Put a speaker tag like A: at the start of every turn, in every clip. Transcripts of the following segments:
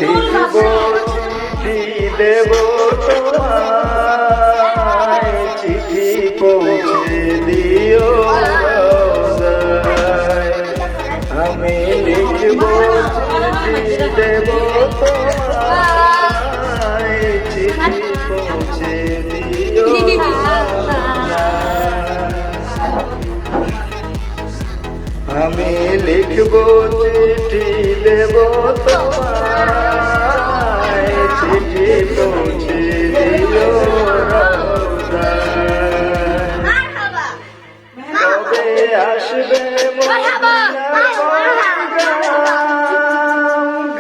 A: লিখব চিঠি দেব তোমায়, চিঠি পৌঁছে দিও রওজায়। আমি লিখব চিঠি দেব তোমায়, চিঠি পৌঁছে দিও আমি লিখব চিঠি দেব তোমায়, চিঠি পৌঁছে দিও রওজায়। কবে আসবে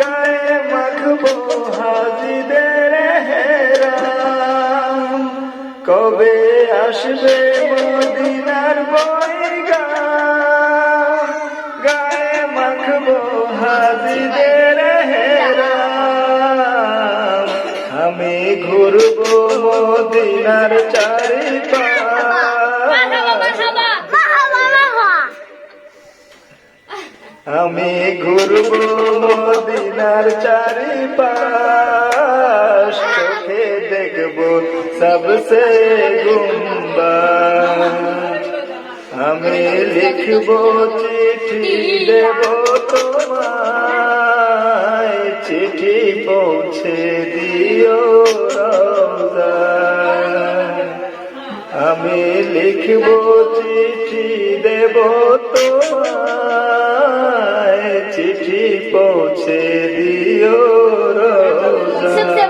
A: গায়ে মাখবো হাজিদের হেরাম। কবে আসবে মদিনার বৈগাম, গায়ে মাখবো হাজিদের হেরাম। আমি ঘুরবো মদিনার চারিপাশ, আমি ঘুরবো মদিনার চারিপাশ, চোখে দেখবো সবসে গুম্বাজ। আমি লিখবো চিঠি দেব তোমায়, চিঠি পৌঁছে দিও রওজায়। আমি লিখবো চিঠি দেব তোমায়, চিঠি পৌঁছে দিও রওজায়।